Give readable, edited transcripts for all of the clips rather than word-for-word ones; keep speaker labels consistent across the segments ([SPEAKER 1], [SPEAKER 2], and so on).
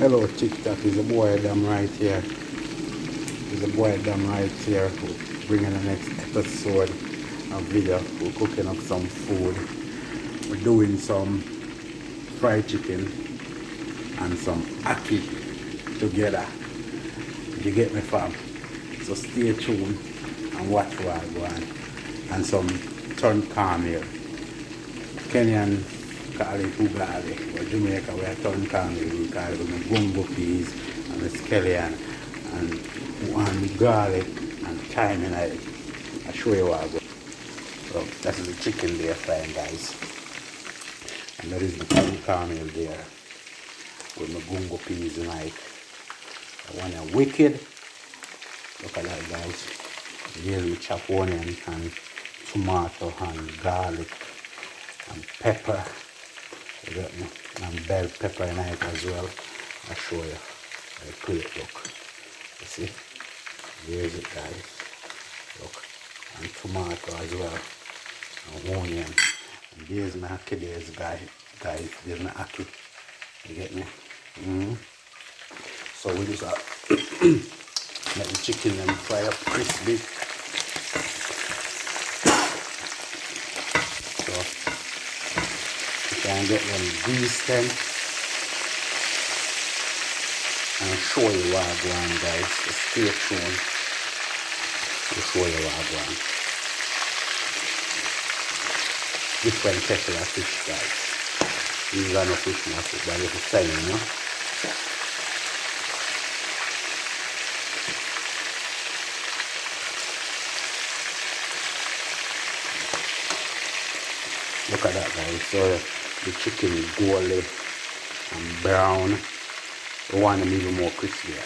[SPEAKER 1] Hello TikTok, is a boy Dam right here. Is a boy Dam right here. We're bringing the next episode of video. We're cooking up some food. We're doing some fried chicken and some ackee together. You get me, fam? So stay tuned and watch what I go on. And some turned cornmeal. Kenyan call it ugali, or Jamaica we are turned cornmeal. We call it the gungo peas and the scallion and garlic and thyme in it. I'll show you what I go. So that's the chicken there frying, guys. And that is the turned cornmeal there with my gungo peas in it. I want a wicked. Look at that, guys. Here's the chopped onion and tomato and garlic and pepper. You got me? And bell pepper in it as well. I'll show you. A plate, look. You see? Here's it, guys. Look. And tomato as well. And onion. And there's my ackee, guys. There's my ackee. You get me? So we just let the chicken and fry up crispy. So you can get them decent. And I'll show you what I go on, guys. So stay tuned. I'll show you what I go on. Different kettle of fish, guys. These are no fish market, but it's selling, you know. Look at that, guys. So the chicken is golden and brown. We want them even more crispier.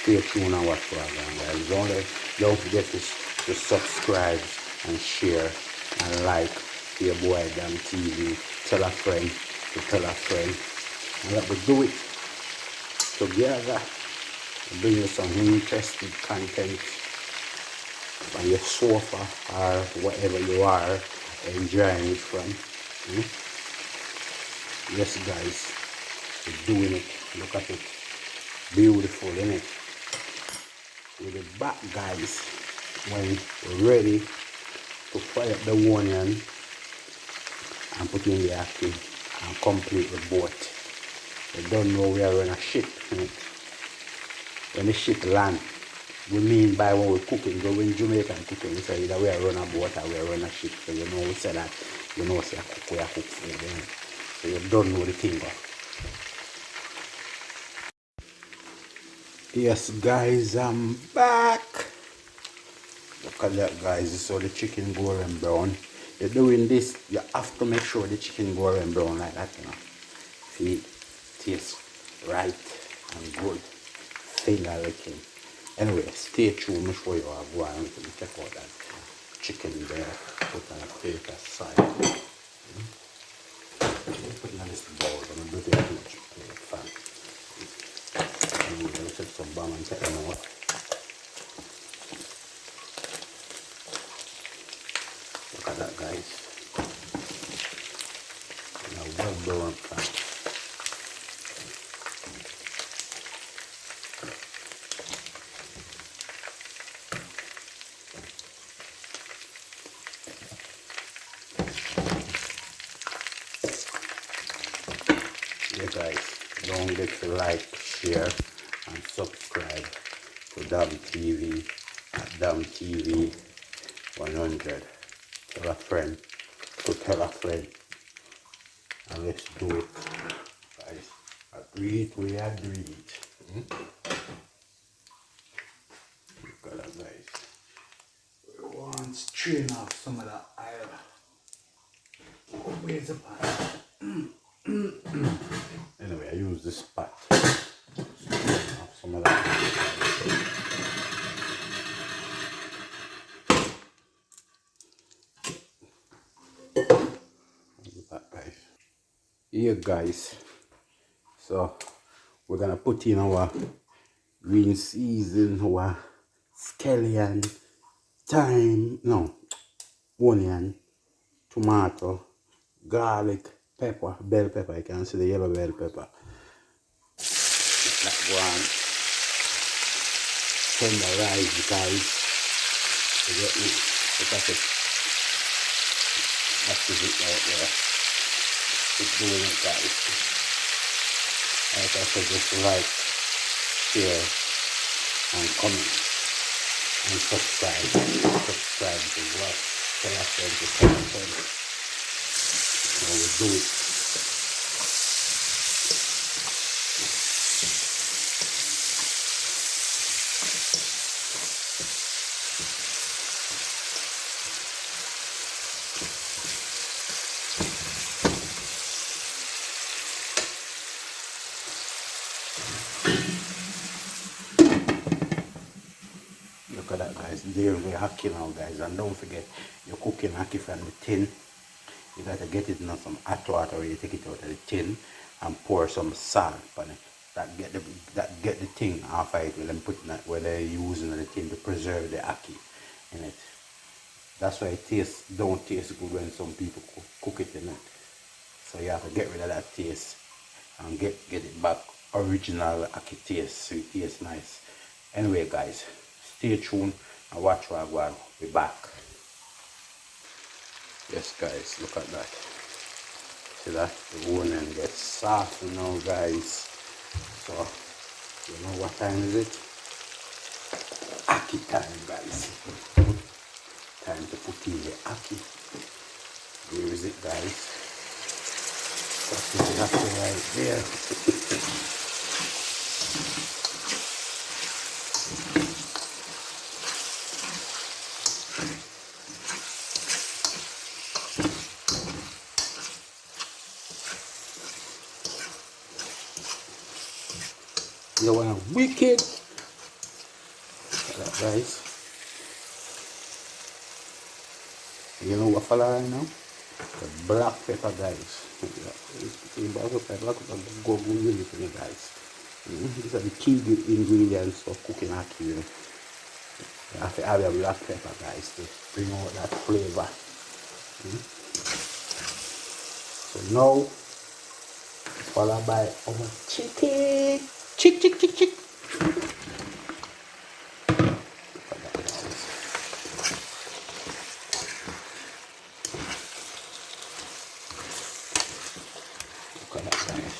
[SPEAKER 1] Stay tuned and watch for that, guys. Don't forget to subscribe and share and like to your boy Dam TV. Tell a friend to tell a friend. And let me do it together. Bring you some interesting content on your sofa or wherever you are enjoying it from. Yes, guys, we're doing it. Look at it. Beautiful, isn't it? With the back, guys, when we're ready to fry up the onion and put in the ackee and complete the boat. You don't know we are on a ship. When the ship land, we mean by when we're cooking, so when Jamaican cooking, we say either we are on a boat or we are on a ship. So you know we say that, you know say we are cook food. So you don't know the thing. Yes, guys, I'm back. Look at that, guys. So the chicken golden brown. You're doing this, you have to make sure the chicken golden brown like that, you know. See, tastes right and good. Feel like it. Anyway, stay tuned. Let me show you how I go on. Let me check out that chicken there. Put on a plate aside. Put it on this bowl. I'm going to do it too much plate, fine. And we're going to take some balm and take them out. Look at that, guys. Now, well done, fine. Yeah, guys, don't forget to like, share, and subscribe to Dam TV at Dam TV 100. Tell a friend to tell a friend, and let's do it, guys. Agreed, we agreed. Look at that, guys. We want to strain off some of that oil. Where's the pot? Anyway, I use this pot. Some of that. Here, guys. So we're gonna put in our green season, our scallion, thyme, no, onion, tomato, garlic, pepper, bell pepper. You can see the yellow bell pepper. Let that go on tenderize, guys. You get me? Because that is it right there. It's doing it, guys. Like I said, just like, share, and comment, and subscribe. Subscribe to what? Tell us them to tell us. So we do it. Look at that, guys. There we're hacking now, guys. And don't forget, you're cooking ackee from the tin. You gotta get it in some hot water where you take it out of the tin and pour some salt on it. That get the thing off of it when them putting that where they're using the tin to preserve the ackee in it. That's why it don't taste good when some people cook it in it. So you have to get rid of that taste and get it back original ackee taste, so it tastes nice. Anyway, guys, stay tuned and watch what I go on. Be back. Yes, guys, look at that. See that? The onion gets soft now, guys. So, you know what time is it? Ackee time, guys. Time to put in the ackee. Where is it, guys? That's the ackee right there. You want to wicked. Look at that, guys. You know what follow right now? The black pepper, guys. Black pepper go good with it, you guys. These are the key ingredients for cooking ackee. You have to add a black pepper, guys, to bring out that flavor. So now, followed by our chicken. Chick. Look at that, guys. Look at that, guys.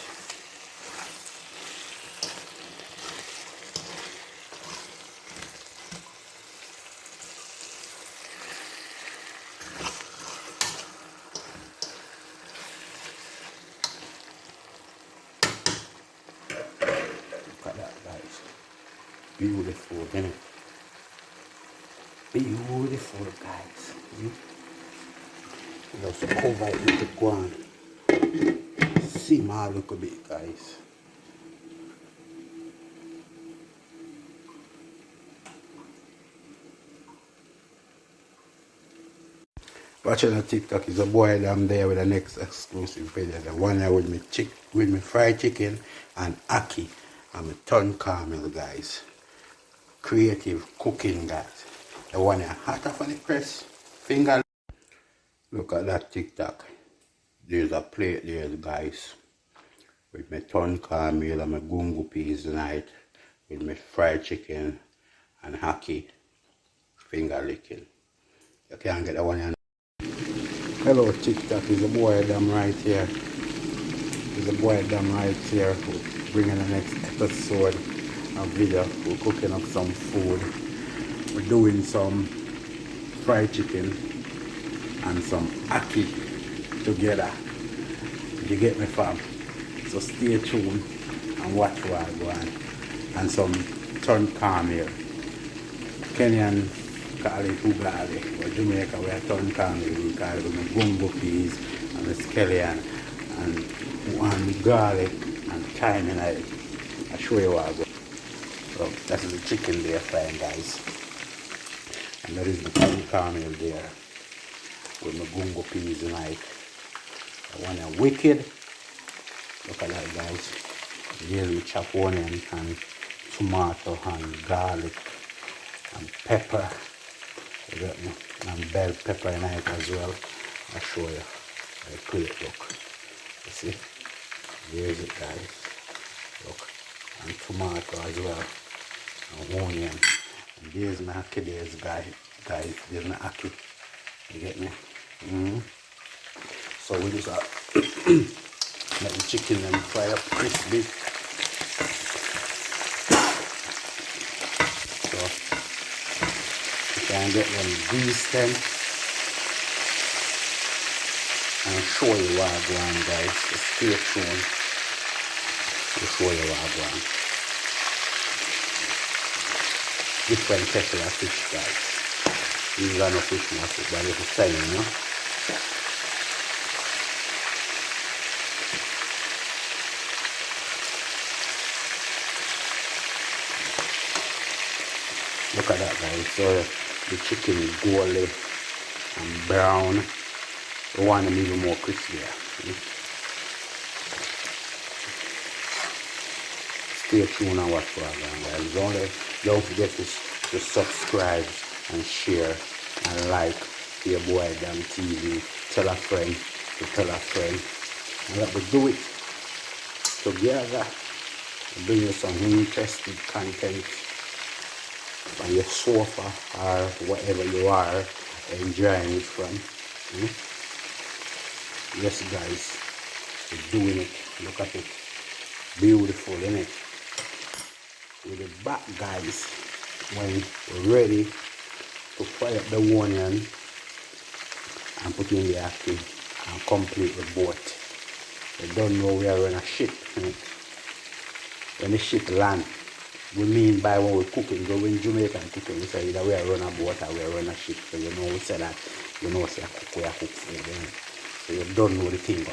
[SPEAKER 1] Look at that, guys. Beautiful, isn't it? Beautiful, guys. Just cover it with the ground. Simmer a little bit, guys. Watching on TikTok is a boy that I'm there with the next exclusive video. The one there with me fried chicken and ackee and my ton cornmeal, guys. Creative cooking, guys. The one here hot off on the press finger. Look at that TikTok. There's a plate there, guys, with my ton cornmeal and my gungo peas tonight, with my fried chicken and ackee finger licking. You can't get that one here. Hello TikTok, is a boy damn right here. Is a boy damn right here bringing the next episode of video. We're cooking up some food. We're doing some fried chicken and some ackee together. You get me, fam? So stay tuned and watch what I go on. And some turned cornmeal. Kenyan call it ugali, but Jamaica we are turned cornmeal. We call it gumbo peas and the scallion and garlic and thyme in it. I'll show you what I go. So that is the chicken there frying, guys. And that is the turned cornmeal there with my gungo peas tonight. I want a wicked. Look at that, guys. Here we chop onion and tomato and garlic and pepper. You got me? And bell pepper in it as well. I'll show you. I plate look. You see? There's it, guys. Look. And tomato as well. And onion. And there's my ackee, there's guys. There's my ackee. You get me? So we just let the chicken and fry up crispy. So you can get them greased then and show you what I'm going, guys. Just stay tuned to show you what I'm going. Different kettle of fish, guys. These are no fish market, but it's the same, you know. Look at that, guys. So the chicken is golden and brown. We want them even more crispier. Stay tuned and watch what I'm going, guys. Don't forget to subscribe and share and like to your boy Damn TV. Tell a friend to tell a friend. And let me do it together. Bring you some interesting content on your sofa or wherever you are enjoying it from. Yes, guys, we're doing it. Look at it. Beautiful, isn't it? With the back, guys, when we're ready to fry up the onion and put in the ackee and complete the boat. You don't know we are on a ship. When the ship land, we mean by when we're cooking, because when Jamaican cooking, we say either we are on a boat or we are on a ship. So you know we say that, you know, say we are cook food. So you don't know the thing.